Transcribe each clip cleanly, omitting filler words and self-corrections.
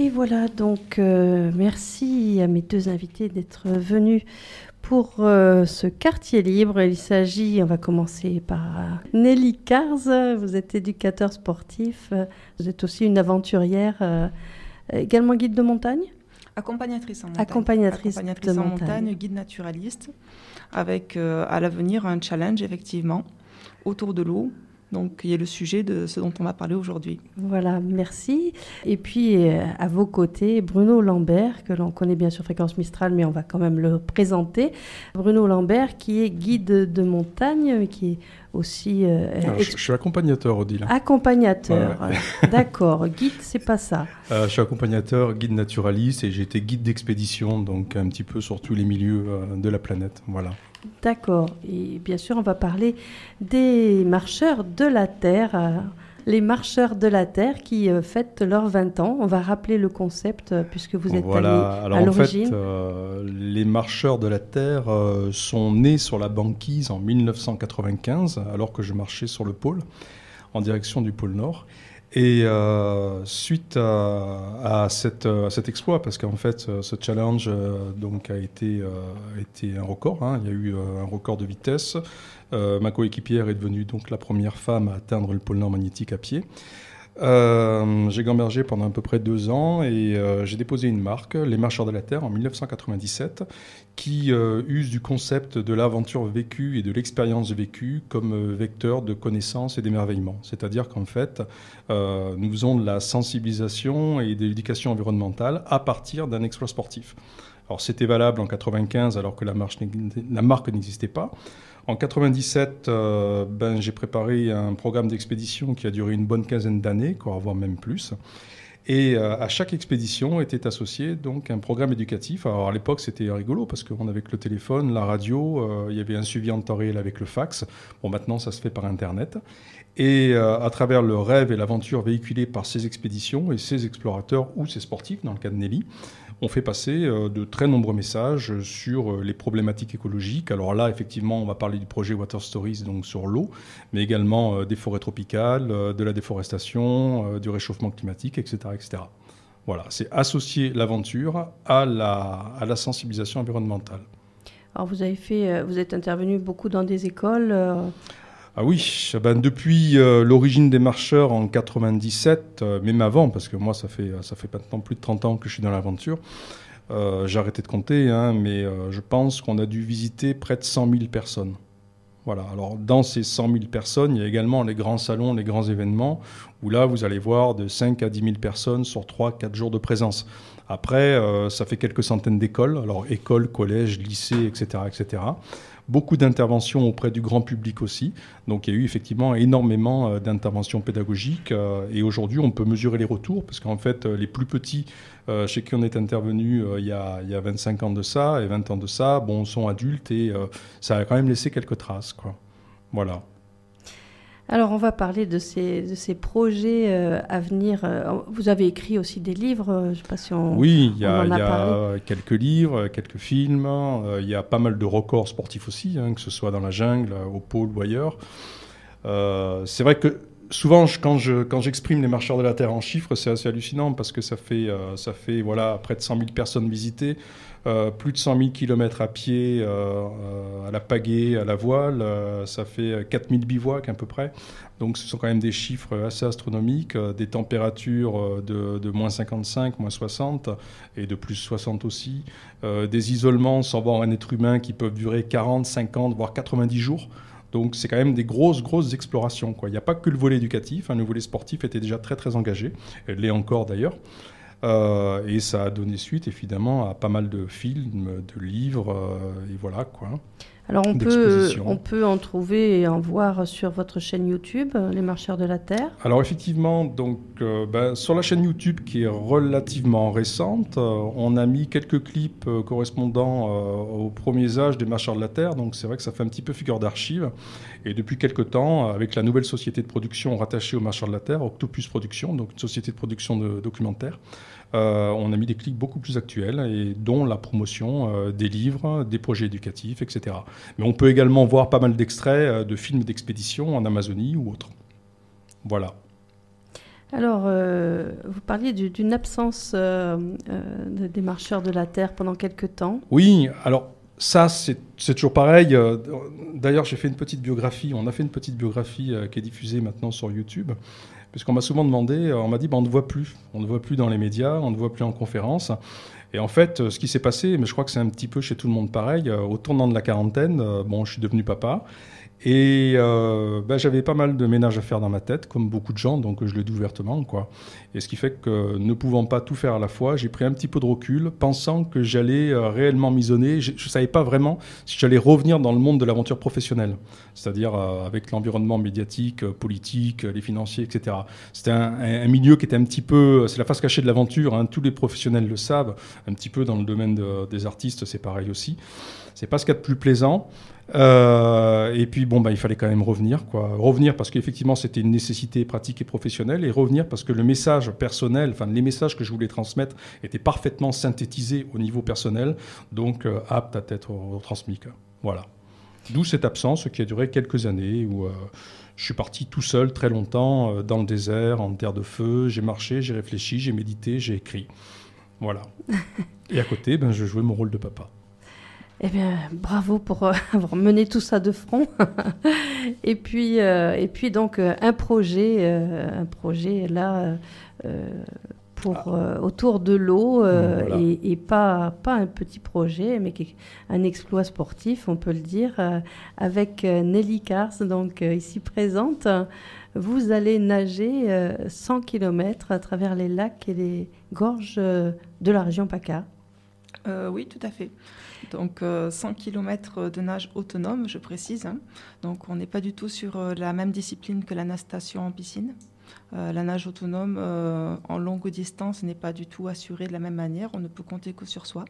Et voilà, donc merci à mes deux invités d'être venus pour ce quartier libre. Il s'agit, on va commencer par Nelly Carz, vous êtes éducateur sportif, vous êtes aussi une aventurière, également guide de montagne ? Accompagnatrice en montagne. Accompagnatrice de en montagne, guide naturaliste, avec à l'avenir un challenge effectivement autour de l'eau. Donc, il y a le sujet de ce dont on va parler aujourd'hui. Voilà, merci. Et puis, à vos côtés, Bruno Lambert, que l'on connaît bien sur Fréquence Mistral, mais on va quand même le présenter. Bruno Lambert, qui est guide de montagne, qui est aussi... je suis accompagnateur, Odile. Accompagnateur, ouais. D'accord. Guide, c'est pas ça. Je suis accompagnateur, guide naturaliste, et j'ai été guide d'expédition, donc un petit peu sur tous les milieux de la planète. Voilà. D'accord. Et bien sûr, on va parler des marcheurs de la Terre, les marcheurs de la Terre qui fêtent leurs 20 ans. On va rappeler le concept puisque vous êtes allé à l'origine. En fait, les marcheurs de la Terre sont nés sur la banquise en 1995, alors que je marchais sur le pôle, en direction du pôle Nord. Et suite à cet exploit, parce qu'en fait ce challenge donc a été un record, hein, il y a eu un record de vitesse. Ma coéquipière est devenue donc la première femme à atteindre le pôle Nord magnétique à pied. J'ai gambergé pendant à peu près 2 ans et j'ai déposé une marque, les Marcheurs de la Terre, en 1997, qui use du concept de l'aventure vécue et de l'expérience vécue comme vecteur de connaissance et d'émerveillement. C'est-à-dire qu'en fait, nous faisons de la sensibilisation et de l'éducation environnementale à partir d'un exploit sportif. Alors c'était valable en 1995 alors que la marque n'existait pas. En 1997, j'ai préparé un programme d'expédition qui a duré une bonne quinzaine d'années, voire même plus. Et à chaque expédition était associé donc un programme éducatif. Alors à l'époque, c'était rigolo parce qu'on avait que le téléphone, la radio, il y avait un suivi en temps réel avec le fax. Bon, maintenant, ça se fait par Internet. Et à travers le rêve et l'aventure véhiculés par ces expéditions et ces explorateurs ou ces sportifs, dans le cas de Nelly, on fait passer de très nombreux messages sur les problématiques écologiques. Alors là, effectivement, on va parler du projet Water Stories, donc sur l'eau, mais également des forêts tropicales, de la déforestation, du réchauffement climatique, etc., etc. Voilà, c'est associer l'aventure à la sensibilisation environnementale. Alors vous êtes intervenu beaucoup dans des écoles Ah oui, depuis l'origine des marcheurs en 97, même avant, parce que moi ça fait maintenant plus de 30 ans que je suis dans l'aventure, j'ai arrêté de compter, hein, mais je pense qu'on a dû visiter près de 100 000 personnes. Voilà. Alors dans ces 100 000 personnes, il y a également les grands salons, les grands événements, où là vous allez voir de 5 à 10 000 personnes sur 3-4 jours de présence. Après, ça fait quelques centaines d'écoles, alors écoles, collèges, lycées, etc., etc. Beaucoup d'interventions auprès du grand public aussi. Donc il y a eu effectivement énormément d'interventions pédagogiques. Et aujourd'hui, on peut mesurer les retours, parce qu'en fait, les plus petits chez qui on est intervenu il y a 25 ans de ça et 20 ans de ça, bon, sont adultes et ça a quand même laissé quelques traces, quoi. Voilà. Alors, on va parler de ces projets à venir. Vous avez écrit aussi des livres, je ne sais pas si on Oui, il y en a a parlé. quelques livres, quelques films. Il y a pas mal de records sportifs aussi, hein, que ce soit dans la jungle, au pôle ou ailleurs. C'est vrai que souvent, quand j'exprime les marcheurs de la Terre en chiffres, c'est assez hallucinant parce que ça fait voilà, près de 100 000 personnes visitées. Plus de 100 000 km à pied, à la pagaie, à la voile, ça fait 4 000 bivouacs à peu près. Donc ce sont quand même des chiffres assez astronomiques, des températures de moins 55, moins 60 et de plus 60 aussi, des isolements sans voir un être humain qui peuvent durer 40, 50, voire 90 jours. Donc c'est quand même des grosses explorations, quoi. Il n'y a pas que le volet éducatif, hein, le volet sportif était déjà très engagé, elle l'est encore d'ailleurs. Et ça a donné suite, évidemment, à pas mal de films, de livres, et voilà, quoi. Alors, on peut en trouver et en voir sur votre chaîne YouTube, Les Marcheurs de la Terre. Alors, effectivement, donc, sur la chaîne YouTube, qui est relativement récente, on a mis quelques clips correspondant aux premiers âges des Marcheurs de la Terre. Donc, c'est vrai que ça fait un petit peu figure d'archive. Et depuis quelques temps, avec la nouvelle société de production rattachée aux Marcheurs de la Terre, Octopus Production, donc une société de production de documentaires, on a mis des clips beaucoup plus actuels, et dont la promotion des livres, des projets éducatifs, etc. Mais on peut également voir pas mal d'extraits de films d'expédition en Amazonie ou autres. Voilà. Alors, vous parliez d'une absence des marcheurs de la Terre pendant quelque temps. Oui, alors ça, c'est toujours pareil. D'ailleurs, j'ai fait une petite biographie, on a fait une petite biographie qui est diffusée maintenant sur YouTube, puisqu'on m'a souvent demandé, on m'a dit, on ne voit plus. On ne voit plus dans les médias, on ne voit plus en conférence. Et en fait, ce qui s'est passé, mais je crois que c'est un petit peu chez tout le monde pareil, au tournant de la quarantaine, je suis devenu papa. Et j'avais pas mal de ménage à faire dans ma tête, comme beaucoup de gens, donc je le dis ouvertement, quoi. Et ce qui fait que, ne pouvant pas tout faire à la fois, j'ai pris un petit peu de recul, pensant que j'allais réellement m'isonner. Je ne savais pas vraiment si j'allais revenir dans le monde de l'aventure professionnelle, c'est-à-dire avec l'environnement médiatique, politique, les financiers, etc. C'était un milieu qui était un petit peu... C'est la face cachée de l'aventure, hein, tous les professionnels le savent, un petit peu dans le domaine des artistes, c'est pareil aussi. C'est pas ce qu'il y a de plus plaisant. Et puis, il fallait quand même revenir, quoi. Revenir parce qu'effectivement, c'était une nécessité pratique et professionnelle, et revenir parce que le message personnel, enfin, les messages que je voulais transmettre étaient parfaitement synthétisés au niveau personnel, donc aptes à être transmis. Voilà. D'où cette absence qui a duré quelques années où je suis parti tout seul très longtemps dans le désert, en terre de feu. J'ai marché, j'ai réfléchi, j'ai médité, j'ai écrit. Voilà. Et à côté, je jouais mon rôle de papa. Eh bien, bravo pour avoir mené tout ça de front. et puis donc un projet là autour de l'eau voilà. et pas un petit projet, mais un exploit sportif, on peut le dire, avec Nelly Cars, donc ici présente. Vous allez nager 100 km à travers les lacs et les gorges de la région PACA. Oui, tout à fait. Donc 100 km de nage autonome, je précise. Hein. Donc on n'est pas du tout sur la même discipline que la natation en piscine. La nage autonome en longue distance n'est pas du tout assurée de la même manière. On ne peut compter que sur soi.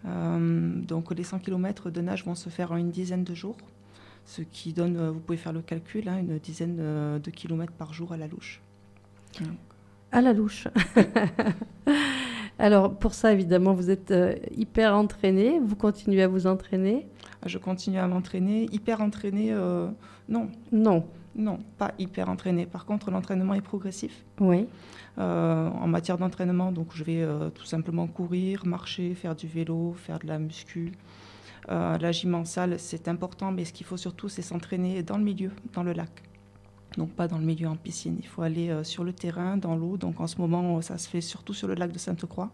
Donc les 100 km de nage vont se faire en une dizaine de jours, ce qui donne, vous pouvez faire le calcul, hein, une dizaine de kilomètres par jour à la louche. Donc. À la louche. Alors, pour ça, évidemment, vous êtes hyper entraîné. Vous continuez à vous entraîner? Je continue à m'entraîner. Hyper entraîné, non. Non. Non, pas hyper entraîné. Par contre, l'entraînement est progressif. Oui. En matière d'entraînement, donc je vais tout simplement courir, marcher, faire du vélo, faire de la muscu. La gym en salle, c'est important, mais ce qu'il faut surtout, c'est s'entraîner dans le milieu, dans le lac. Donc pas dans le milieu en piscine. Il faut aller sur le terrain, dans l'eau. Donc en ce moment, ça se fait surtout sur le lac de Sainte-Croix.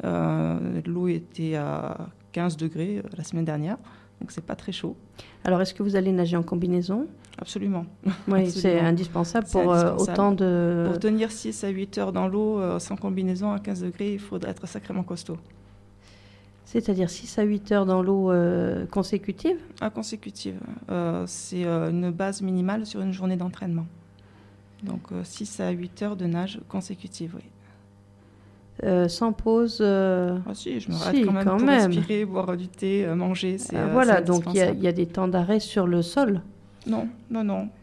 L'eau était à 15 degrés la semaine dernière, donc c'est pas très chaud. Alors est-ce que vous allez nager en combinaison? Absolument. Oui, Absolument. C'est indispensable pour autant de... Pour tenir 6 à 8 heures dans l'eau sans combinaison à 15 degrés, il faudrait être sacrément costaud. C'est-à-dire 6 à 8 heures dans l'eau consécutive? Consécutive. C'est une base minimale sur une journée d'entraînement. Donc 6 à 8 heures de nage consécutive, oui. Sans pause si, je me rate quand même pour respirer, boire du thé, manger. Voilà, donc il y a des temps d'arrêt sur le sol? Non,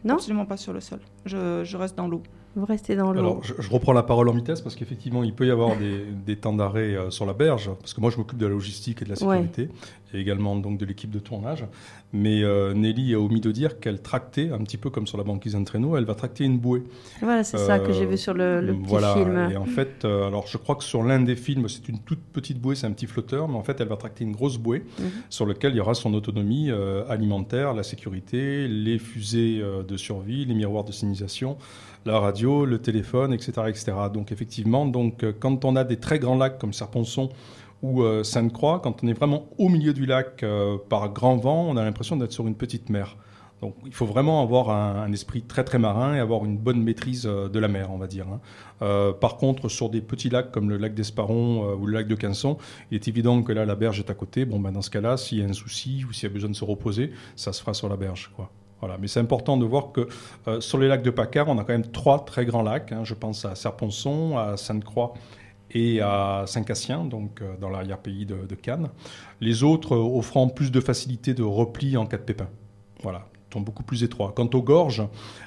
absolument pas sur le sol. Je reste dans l'eau. Vous restez dans l'eau. Alors, je reprends la parole en vitesse parce qu'effectivement, il peut y avoir des temps d'arrêt sur la berge, parce que moi, je m'occupe de la logistique et de la sécurité, et également donc de l'équipe de tournage. Mais Nelly a omis de dire qu'elle tractait, un petit peu comme sur la banquise d'un traîneau, elle va tracter une bouée. Voilà, c'est ça que j'ai vu sur le petit film. Et en fait, alors je crois que sur l'un des films, c'est une toute petite bouée, c'est un petit flotteur, mais en fait, elle va tracter une grosse bouée sur laquelle il y aura son autonomie alimentaire, la sécurité, les fusées de survie, les miroirs de signalisation, la radio, le téléphone, etc., etc. Donc effectivement, quand on a des très grands lacs comme Serponçon ou Sainte-Croix, quand on est vraiment au milieu du lac par grand vent, on a l'impression d'être sur une petite mer. Donc il faut vraiment avoir un esprit très très marin et avoir une bonne maîtrise de la mer, on va dire. Par contre, sur des petits lacs comme le lac d'Esparon ou le lac de Quinson, il est évident que là, la berge est à côté. Dans ce cas-là, s'il y a un souci ou s'il y a besoin de se reposer, ça se fera sur la berge, quoi. Voilà. Mais c'est important de voir que sur les lacs de PACA, on a quand même 3 très grands lacs. Je pense à Serponçon, à Sainte-Croix et à Saint-Cassien, donc dans l'arrière-pays de Cannes. Les autres offrant plus de facilité de repli en cas de pépin. Voilà. sont beaucoup plus étroits. Quant aux gorges,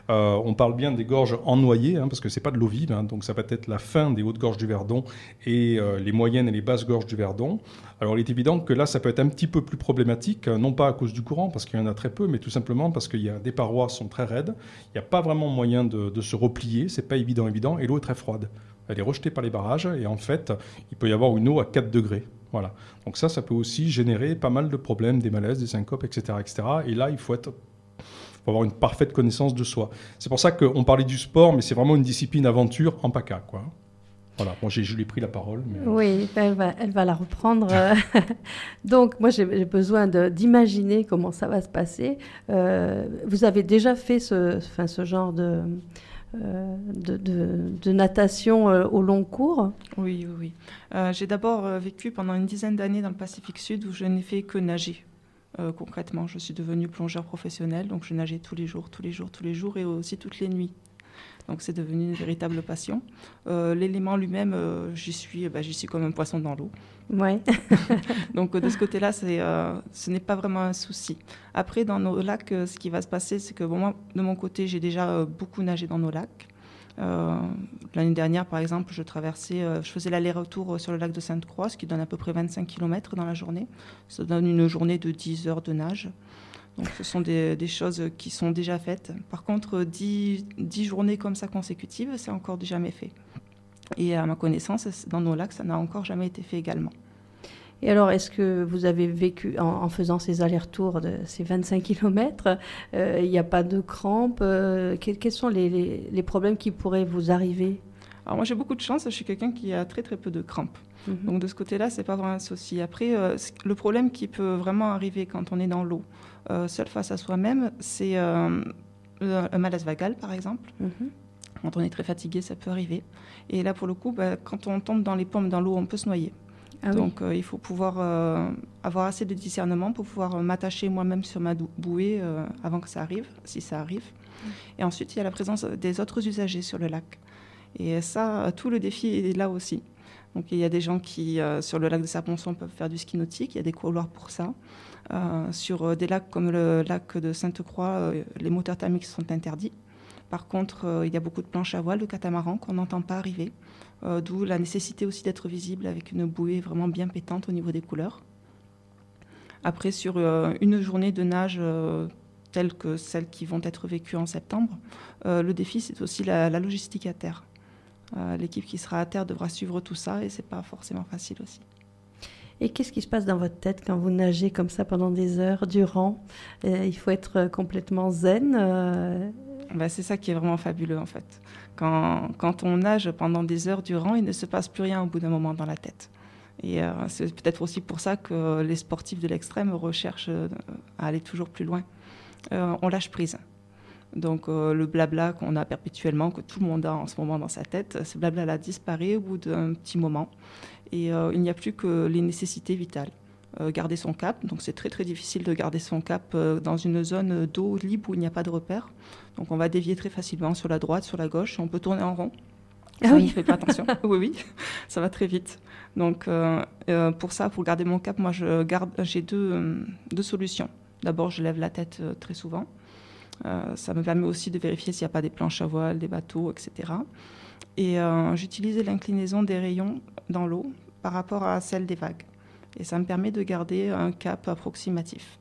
on parle bien des gorges ennoyées, parce que c'est pas de l'eau vive, donc ça va être la fin des hautes gorges du Verdon et les moyennes et les basses gorges du Verdon. Alors il est évident que là, ça peut être un petit peu plus problématique, non pas à cause du courant, parce qu'il y en a très peu, mais tout simplement parce qu'il y a des parois qui sont très raides, il n'y a pas vraiment moyen de se replier, c'est pas évident, et l'eau est très froide. Elle est rejetée par les barrages, et en fait, il peut y avoir une eau à 4 degrés. Voilà. Donc ça peut aussi générer pas mal de problèmes, des malaises, des syncopes, etc., etc. Et là, il faut avoir une parfaite connaissance de soi. C'est pour ça qu'on parlait du sport, mais c'est vraiment une discipline aventure en PACA, quoi. Voilà, bon, je lui ai pris la parole. Mais... Oui, elle va la reprendre. Donc, moi, j'ai besoin d'imaginer comment ça va se passer. Vous avez déjà fait ce genre de natation au long cours? Oui. J'ai d'abord vécu pendant une dizaine d'années dans le Pacifique Sud où je n'ai fait que nager. Concrètement, je suis devenue plongeur professionnel, donc je nageais tous les jours et aussi toutes les nuits. Donc c'est devenu une véritable passion. L'élément lui-même, j'y suis comme un poisson dans l'eau. Ouais. Donc de ce côté-là, ce n'est pas vraiment un souci. Après, dans nos lacs, ce qui va se passer, c'est que moi, de mon côté, j'ai déjà beaucoup nagé dans nos lacs. L'année dernière, par exemple, je faisais l'aller-retour sur le lac de Sainte-Croix, ce qui donne à peu près 25 km dans la journée. Ça donne une journée de 10 heures de nage. Donc ce sont des choses qui sont déjà faites. Par contre, 10 journées comme ça consécutives, c'est encore jamais fait. Et à ma connaissance, dans nos lacs, ça n'a encore jamais été fait également. Et alors, est-ce que vous avez vécu, en faisant ces allers-retours de ces 25 km, il n'y a pas de crampes? Quels sont les problèmes qui pourraient vous arriver? Alors moi, j'ai beaucoup de chance, je suis quelqu'un qui a très très peu de crampes. Donc de ce côté-là, c'est pas vraiment un souci. Après, le problème qui peut vraiment arriver quand on est dans l'eau, seul face à soi-même, c'est un malaise vagal, par exemple. Quand on est très fatigué, ça peut arriver. Et là, pour le coup, quand on tombe dans les pommes dans l'eau, on peut se noyer. Ah donc il faut pouvoir avoir assez de discernement pour pouvoir m'attacher moi-même sur ma bouée avant que ça arrive, si ça arrive. Et ensuite, il y a la présence des autres usagers sur le lac. Et ça, tout le défi est là aussi. Donc il y a des gens qui, sur le lac de Saponçon, peuvent faire du ski nautique, il y a des couloirs pour ça. Sur des lacs comme le lac de Sainte-Croix, les moteurs thermiques sont interdits. Par contre, il y a beaucoup de planches à voile, de catamarans qu'on n'entend pas arriver, d'où la nécessité aussi d'être visible avec une bouée vraiment bien pétante au niveau des couleurs. Après, sur une journée de nage telle que celles qui vont être vécues en septembre, le défi, c'est aussi la logistique à terre. L'équipe qui sera à terre devra suivre tout ça et c'est pas forcément facile aussi. Et qu'est-ce qui se passe dans votre tête quand vous nagez comme ça pendant des heures durant? Il faut être complètement zen. C'est ça qui est vraiment fabuleux en fait. Quand on nage pendant des heures durant, il ne se passe plus rien au bout d'un moment dans la tête. Et c'est peut-être aussi pour ça que les sportifs de l'extrême recherchent à aller toujours plus loin. On lâche prise. Donc le blabla qu'on a perpétuellement, que tout le monde a en ce moment dans sa tête, ce blabla-là disparaît au bout d'un petit moment. Et il n'y a plus que les nécessités vitales. Garder son cap, donc c'est très très difficile de garder son cap dans une zone d'eau libre où il n'y a pas de repère. Donc on va dévier très facilement sur la droite, sur la gauche, on peut tourner en rond. Ça, on ne fait pas attention. Oui, ça va très vite. Donc pour garder mon cap, moi j'ai deux solutions. D'abord, je lève la tête très souvent. Ça me permet aussi de vérifier s'il n'y a pas des planches à voile, des bateaux, etc. Et j'utilise l'inclinaison des rayons dans l'eau par rapport à celle des vagues. Et ça me permet de garder un cap approximatif.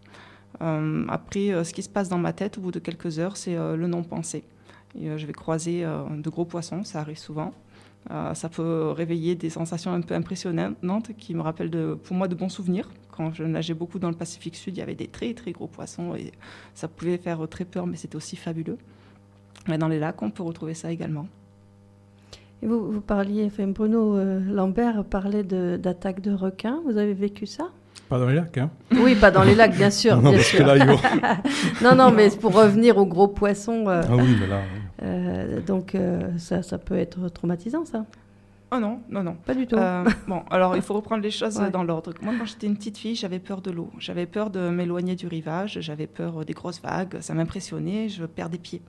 Après, ce qui se passe dans ma tête au bout de quelques heures, c'est le non-pensé. Et, je vais croiser de gros poissons, ça arrive souvent. Ça peut réveiller des sensations un peu impressionnantes qui me rappellent pour moi de bons souvenirs. Quand je nageais beaucoup dans le Pacifique Sud, il y avait des très très gros poissons et ça pouvait faire très peur, mais c'était aussi fabuleux. Mais dans les lacs, on peut retrouver ça également. Et vous parliez, Bruno Lambert parlait d'attaques de requins. Vous avez vécu ça? Pas dans les lacs, hein? Oui, pas dans les lacs, bien sûr. Non, bien parce sûr. que là, non, mais pour revenir aux gros poissons. Ah oui, mais là. Donc, ça peut être traumatisant, ça? Oh non. Pas du tout. Bon, alors il faut reprendre les choses dans l'ordre. Moi, quand j'étais une petite fille, j'avais peur de l'eau. J'avais peur de m'éloigner du rivage. J'avais peur des grosses vagues. Ça m'impressionnait. Je perdais pied.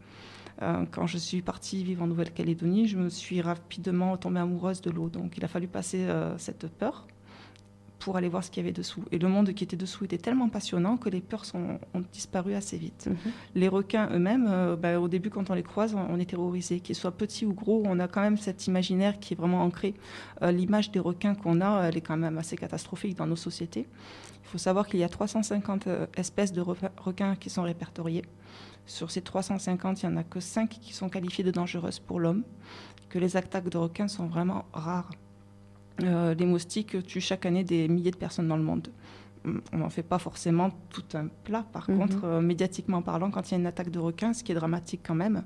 Quand je suis partie vivre en Nouvelle-Calédonie, je me suis rapidement tombée amoureuse de l'eau. Donc, il a fallu passer cette peur pour aller voir ce qu'il y avait dessous. Et le monde qui était dessous était tellement passionnant que les peurs ont disparu assez vite. Les requins eux-mêmes, au début, quand on les croise, on est terrorisé. Qu'ils soient petits ou gros, on a quand même cet imaginaire qui est vraiment ancré. L'image des requins qu'on a, elle est quand même assez catastrophique dans nos sociétés. Il faut savoir qu'il y a 350 espèces de requins qui sont répertoriées. Sur ces 350, il n'y en a que 5 qui sont qualifiées de dangereuses pour l'homme, que les attaques de requins sont vraiment rares. Les moustiques tuent chaque année des milliers de personnes dans le monde. On n'en fait pas forcément tout un plat. Par contre, médiatiquement parlant, quand il y a une attaque de requin, ce qui est dramatique quand même,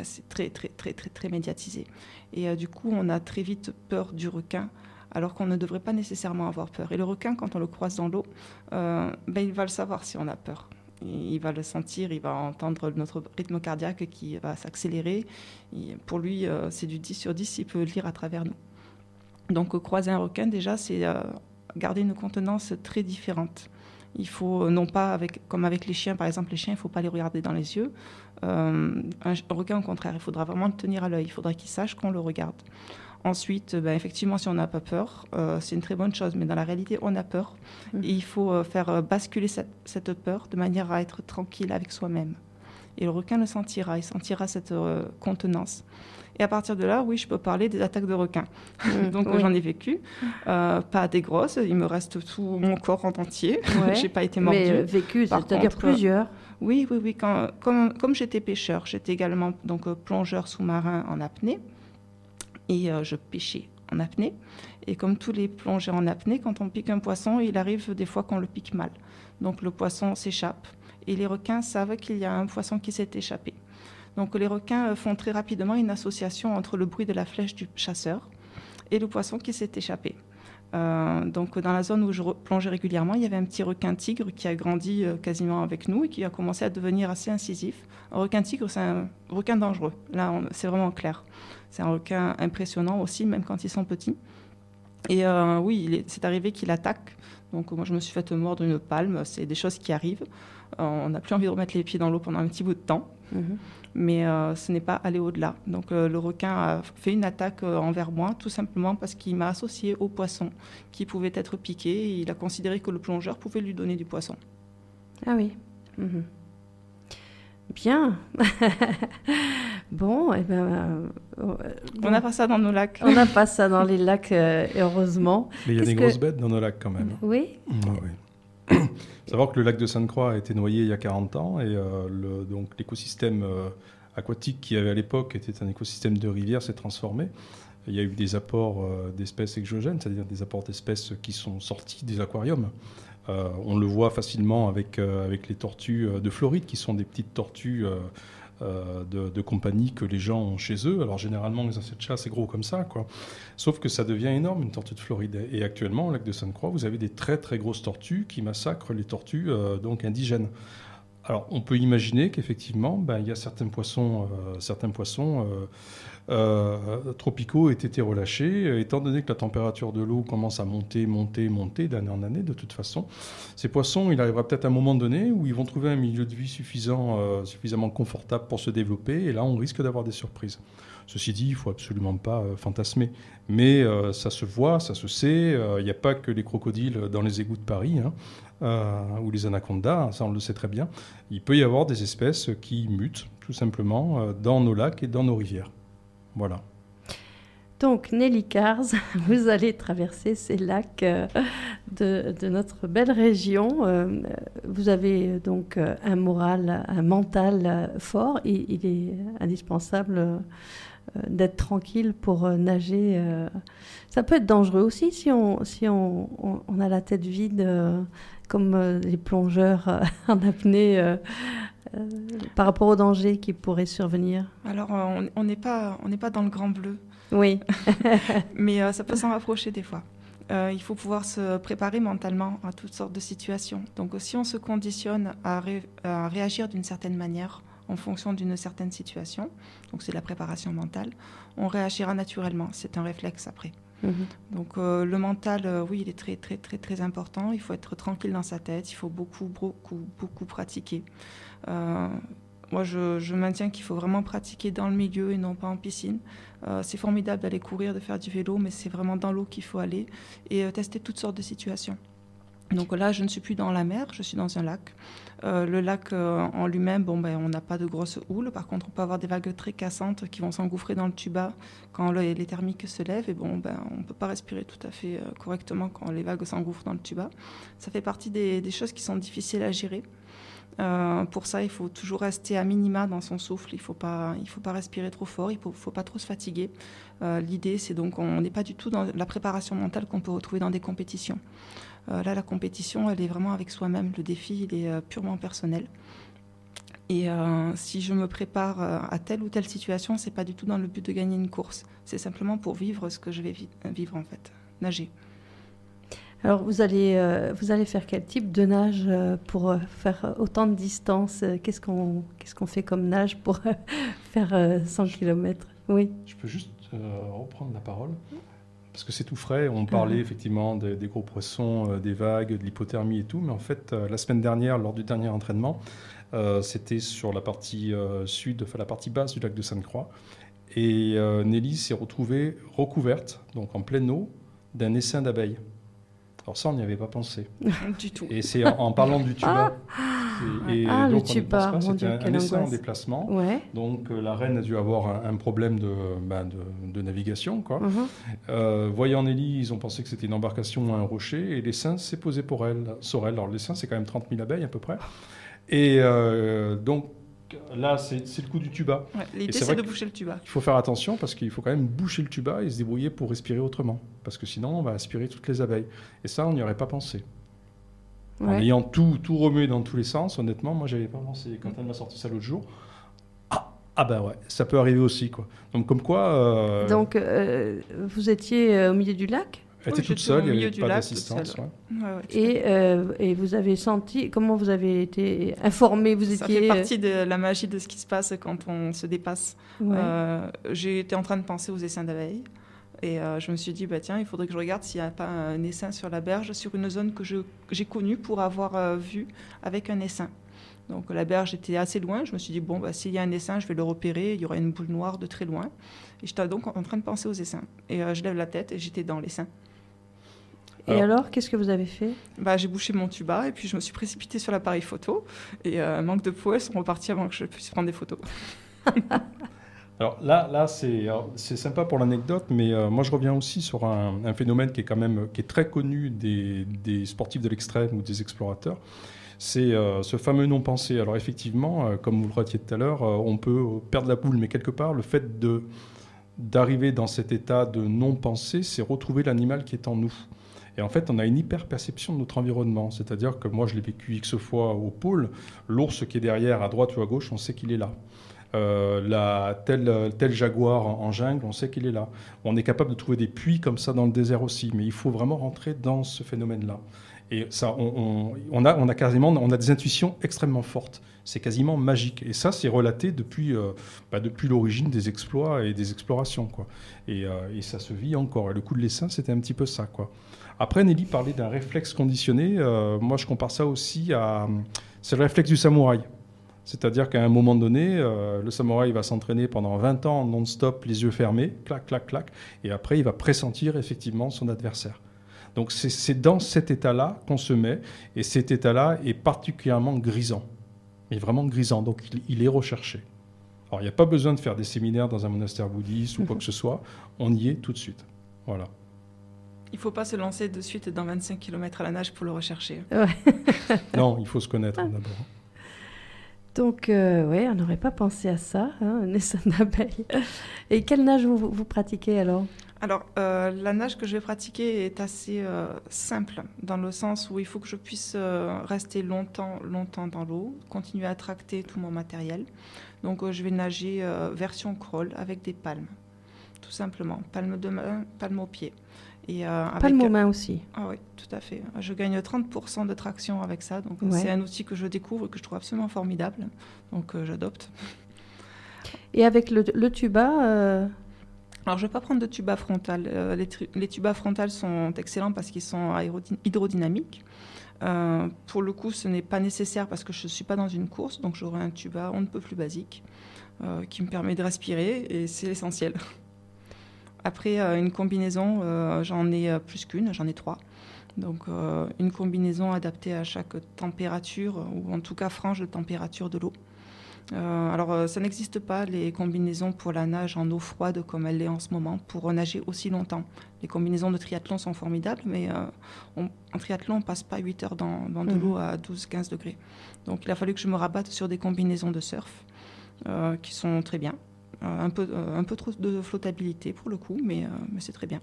c'est très, très, très, très, très médiatisé. Et du coup, on a très vite peur du requin, alors qu'on ne devrait pas nécessairement avoir peur. Et le requin, quand on le croise dans l'eau, il va le savoir si on a peur. Il va le sentir, il va entendre notre rythme cardiaque qui va s'accélérer. Et pour lui, c'est du 10 sur 10, il peut le lire à travers nous. Donc croiser un requin, déjà, c'est garder une contenance très différente. Il faut, non pas comme avec les chiens, par exemple, les chiens, il ne faut pas les regarder dans les yeux. Un requin, au contraire, il faudra vraiment le tenir à l'œil, il faudra qu'il sache qu'on le regarde. Ensuite, effectivement, si on n'a pas peur, c'est une très bonne chose, mais dans la réalité, on a peur. Et il faut faire basculer cette peur de manière à être tranquille avec soi-même. Et le requin le sentira, il sentira cette contenance. Et à partir de là, oui, je peux parler des attaques de requins. Donc j'en ai vécu, pas des grosses, il me reste tout mon corps en entier. Ouais. J'ai pas été mordue. Mais vécu, c'est-à-dire plusieurs. Oui. Comme j'étais pêcheur, j'étais également plongeur sous-marin en apnée. Et je pêchais en apnée. Et comme tous les plongeurs en apnée, quand on pique un poisson, il arrive des fois qu'on le pique mal. Donc le poisson s'échappe. Et les requins savent qu'il y a un poisson qui s'est échappé. Donc les requins font très rapidement une association entre le bruit de la flèche du chasseur et le poisson qui s'est échappé. Donc dans la zone où je plongeais régulièrement, il y avait un petit requin tigre qui a grandi quasiment avec nous et qui a commencé à devenir assez incisif. Un requin tigre, c'est un requin dangereux. Là, c'est vraiment clair. C'est un requin impressionnant aussi, même quand ils sont petits. Et oui, c'est arrivé qu'il attaque. Donc moi, je me suis fait mordre une palme. C'est des choses qui arrivent. On n'a plus envie de remettre les pieds dans l'eau pendant un petit bout de temps. Mais ce n'est pas aller au-delà. Donc le requin a fait une attaque envers moi, tout simplement parce qu'il m'a associé au poisson qui pouvait être piqué. Et il a considéré que le plongeur pouvait lui donner du poisson. Ah oui. Bien. Bon, on n'a pas ça dans nos lacs. On n'a pas ça dans les lacs, heureusement. Mais il y a des grosses bêtes dans nos lacs quand même. Oui. Oui. Il faut savoir que le lac de Sainte-Croix a été noyé il y a 40 ans et donc l'écosystème aquatique qui avait à l'époque était un écosystème de rivière s'est transformé. Il y a eu des apports d'espèces exogènes, c'est-à-dire des apports d'espèces qui sont sortis des aquariums. On le voit facilement avec les tortues de Floride, qui sont des petites tortues de compagnie que les gens ont chez eux. Alors généralement, les insectes de chasse, c'est gros comme ça, quoi. Sauf que ça devient énorme, une tortue de Floride. Et actuellement, au lac de Sainte-Croix, vous avez des très très grosses tortues qui massacrent les tortues donc indigènes. Alors, on peut imaginer qu'effectivement, il y a certains poissons tropicaux aient été relâchés. Étant donné que la température de l'eau commence à monter d'année en année, de toute façon, ces poissons, il arrivera peut-être un moment donné où ils vont trouver un milieu de vie suffisamment confortable pour se développer. Et là, on risque d'avoir des surprises. Ceci dit, il ne faut absolument pas fantasmer. Mais ça se voit, ça se sait. Il n'y a pas que les crocodiles dans les égouts de Paris, ou les anacondas, ça on le sait très bien. Il peut y avoir des espèces qui mutent, tout simplement, dans nos lacs et dans nos rivières. Voilà. Donc, Nelly Cars, vous allez traverser ces lacs de notre belle région. Vous avez donc un moral, un mental fort. Il est indispensable d'être tranquille pour nager. Ça peut être dangereux aussi si on a la tête vide, comme les plongeurs en apnée, par rapport aux dangers qui pourraient survenir. Alors, on n'est pas dans le grand bleu. Oui. Mais ça peut s'en rapprocher des fois. Il faut pouvoir se préparer mentalement à toutes sortes de situations. Donc si on se conditionne à réagir d'une certaine manière en fonction d'une certaine situation, donc c'est de la préparation mentale, on réagira naturellement. C'est un réflexe après. Donc le mental, oui, il est très, très, très, très important. Il faut être tranquille dans sa tête. Il faut beaucoup, beaucoup, beaucoup pratiquer. Moi, je maintiens qu'il faut vraiment pratiquer dans le milieu et non pas en piscine. C'est formidable d'aller courir, de faire du vélo, mais c'est vraiment dans l'eau qu'il faut aller et tester toutes sortes de situations. Donc là, je ne suis plus dans la mer, je suis dans un lac. Le lac en lui-même, on n'a pas de grosses houles. Par contre, on peut avoir des vagues très cassantes qui vont s'engouffrer dans le tuba quand les thermiques se lèvent. Et on ne peut pas respirer tout à fait correctement quand les vagues s'engouffrent dans le tuba. Ça fait partie des choses qui sont difficiles à gérer. Pour ça, il faut toujours rester à minima dans son souffle. Il faut pas respirer trop fort. Il faut pas trop se fatiguer. L'idée, c'est donc on n'est pas du tout dans la préparation mentale qu'on peut retrouver dans des compétitions. Là, la compétition, elle est vraiment avec soi-même. Le défi, il est purement personnel. Et si je me prépare à telle ou telle situation, c'est pas du tout dans le but de gagner une course. C'est simplement pour vivre ce que je vais vivre en fait, nager. Alors, vous allez faire quel type de nage pour faire autant de distance? Qu'est-ce qu'on fait comme nage pour faire 100 km? Oui. Je peux juste reprendre la parole? Parce que c'est tout frais. On parlait effectivement des gros poissons, des vagues, de l'hypothermie et tout. Mais en fait, la semaine dernière, lors du dernier entraînement, c'était sur la partie sud, enfin la partie basse du lac de Sainte-Croix. Et Nelly s'est retrouvée recouverte, donc en pleine eau, d'un essaim d'abeilles. Alors ça, on n'y avait pas pensé. Du tout. Et c'est en parlant du tuba. Donc le tuba, c'était un essai en déplacement. Ouais. Donc la reine a dû avoir un problème de navigation, quoi. Voyant Nelly, ils ont pensé que c'était une embarcation ou un rocher, et l'essaim s'est posé sur elle. Alors l'essaim, c'est quand même 30 000 abeilles à peu près. Et donc là, c'est le coup du tuba. Ouais, l'idée, c'est de boucher le tuba. Il faut faire attention parce qu'il faut quand même boucher le tuba et se débrouiller pour respirer autrement. Parce que sinon, on va aspirer toutes les abeilles. Et ça, on n'y aurait pas pensé. Ouais. En ayant tout remué dans tous les sens, honnêtement, moi, j'avais pas pensé. Quand elle m'a sorti ça l'autre jour, ouais, ça peut arriver aussi, quoi. Donc, comme quoi... Donc, vous étiez au milieu du lac ? Elle était toute seule, il n'y avait pas d'assistance. Ouais. Et vous avez senti, comment vous avez été informé? Ça fait partie de la magie de ce qui se passe quand on se dépasse. Ouais. J'ai été en train de penser aux essaims d'abeilles. Et je me suis dit, tiens, il faudrait que je regarde s'il n'y a pas un essaim sur la berge, sur une zone que j'ai connue pour avoir vu avec un essaim. Donc la berge était assez loin. Je me suis dit, s'il y a un essaim, je vais le repérer. Il y aura une boule noire de très loin. Et j'étais donc en train de penser aux essaims. Et je lève la tête et j'étais dans l'essaim. Et alors, qu'est-ce que vous avez fait? J'ai bouché mon tuba et puis je me suis précipitée sur l'appareil photo. Et manque de peau, elles sont reparties avant que je puisse prendre des photos. Alors là c'est sympa pour l'anecdote, mais moi je reviens aussi sur un phénomène qui est très connu des sportifs de l'extrême ou des explorateurs. C'est ce fameux non-pensé. Alors effectivement, comme vous le retiez tout à l'heure, on peut perdre la boule, mais quelque part, le fait d'arriver dans cet état de non-pensée, c'est retrouver l'animal qui est en nous. Et en fait, on a une hyper-perception de notre environnement. C'est-à-dire que moi, je l'ai vécu X fois au pôle. L'ours qui est derrière, à droite ou à gauche, on sait qu'il est là. Tel jaguar en jungle, on sait qu'il est là. On est capable de trouver des puits comme ça dans le désert aussi. Mais il faut vraiment rentrer dans ce phénomène-là. Et ça, on a des intuitions extrêmement fortes. C'est quasiment magique. Et ça, c'est relaté depuis l'origine des exploits et des explorations, quoi. Et ça se vit encore. Et le coup de l'essaim, c'était un petit peu ça, quoi. Après, Nelly parlait d'un réflexe conditionné. Moi, je compare ça aussi c'est le réflexe du samouraï. C'est-à-dire qu'à un moment donné, le samouraï va s'entraîner pendant 20 ans non-stop, les yeux fermés, clac, clac, clac. Et après, il va pressentir effectivement son adversaire. Donc c'est dans cet état-là qu'on se met, et cet état-là est particulièrement grisant. Il est vraiment grisant, donc il est recherché. Alors il n'y a pas besoin de faire des séminaires dans un monastère bouddhiste ou quoi que ce soit, on y est tout de suite. Voilà. Il ne faut pas se lancer de suite dans 25 km à la nage pour le rechercher. Ouais. Non, il faut se connaître d'abord. Donc, on n'aurait pas pensé à ça, un essaim d'abeilles. Et quelle nage vous pratiquez alors ? Alors, la nage que je vais pratiquer est assez simple, dans le sens où il faut que je puisse rester longtemps dans l'eau, continuer à tracter tout mon matériel. Donc, je vais nager version crawl avec des palmes, tout simplement. Palme de main, palme aux pieds. Palme aux mains aussi. Ah oui, tout à fait. Je gagne 30% de traction avec ça. Donc, c'est un outil que je découvre et que je trouve absolument formidable. Donc, j'adopte. Et avec le tuba Alors, je ne vais pas prendre de tuba frontal. Les tubas frontales sont excellents parce qu'ils sont hydrodynamiques. Pour le coup, ce n'est pas nécessaire parce que je ne suis pas dans une course, donc j'aurai un tuba on ne peut plus basique qui me permet de respirer et c'est l'essentiel. Après, une combinaison, j'en ai plus qu'une, j'en ai 3. Donc une combinaison adaptée à chaque température, ou en tout cas frange de température de l'eau. Alors ça n'existe pas les combinaisons pour la nage en eau froide comme elle l'est en ce moment, pour nager aussi longtemps. Les combinaisons de triathlon sont formidables, mais en triathlon on ne passe pas 8 heures dans de l'eau à 12-15 degrés. Donc il a fallu que je me rabatte sur des combinaisons de surf qui sont très bien. Un peu trop de flottabilité pour le coup, mais c'est très bien.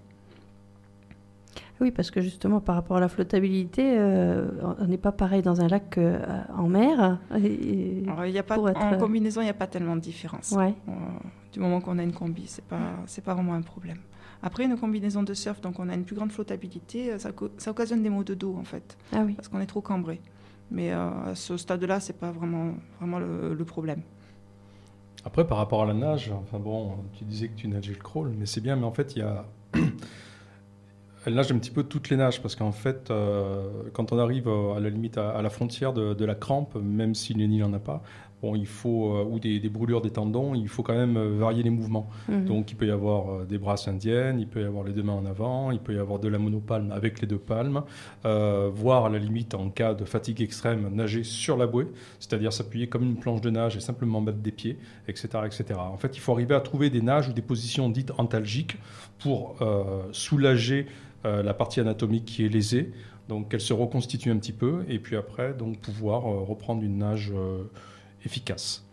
Oui, parce que justement, par rapport à la flottabilité, on n'est pas pareil dans un lac qu'en mer. En combinaison, il n'y a pas tellement de différence. Ouais. Du moment qu'on a une combi, c'est pas vraiment un problème. Après, une combinaison de surf, donc on a une plus grande flottabilité, ça occasionne des maux de dos en fait, parce qu'on est trop cambré. Mais à ce stade-là, c'est pas vraiment le problème. Après, par rapport à la nage, enfin bon, tu disais que tu nageais le crawl, mais c'est bien, mais en fait, il y a... Elle nage un petit peu toutes les nages, parce qu'en fait, quand on arrive à la limite, à la frontière de la crampe, même si Lenny n'en a pas, bon, il faut, ou des brûlures des tendons, il faut quand même varier les mouvements. Donc il peut y avoir des brasses indiennes, il peut y avoir les 2 mains en avant, il peut y avoir de la monopalme avec les 2 palmes, voire à la limite, en cas de fatigue extrême, nager sur la bouée, c'est-à-dire s'appuyer comme une planche de nage et simplement mettre des pieds, etc., etc. En fait, il faut arriver à trouver des nages ou des positions dites antalgiques pour soulager la partie anatomique qui est lésée, donc qu'elle se reconstitue un petit peu, et puis après, donc pouvoir reprendre une nage efficace.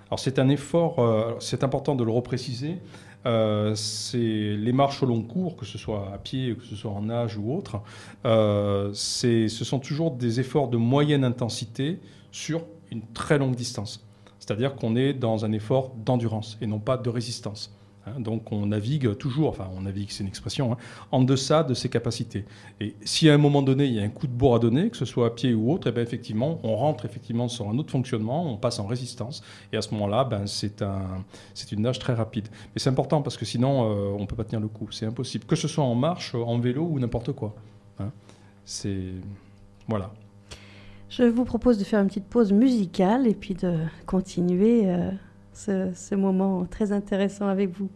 Alors c'est un effort, c'est important de le repréciser, c'est les marches au long cours, que ce soit à pied, que ce soit en nage ou autre, ce sont toujours des efforts de moyenne intensité sur une très longue distance. C'est-à-dire qu'on est dans un effort d'endurance et non pas de résistance. Donc on navigue toujours, enfin on navigue c'est une expression, en deçà de ses capacités. Et si à un moment donné il y a un coup de bourre à donner, que ce soit à pied ou autre, et bien effectivement on rentre effectivement sur un autre fonctionnement, on passe en résistance, et à ce moment-là c'est une nage très rapide. Mais c'est important parce que sinon on ne peut pas tenir le coup, c'est impossible, que ce soit en marche, en vélo ou n'importe quoi. Voilà. Je vous propose de faire une petite pause musicale et puis de continuer ce moment très intéressant avec vous.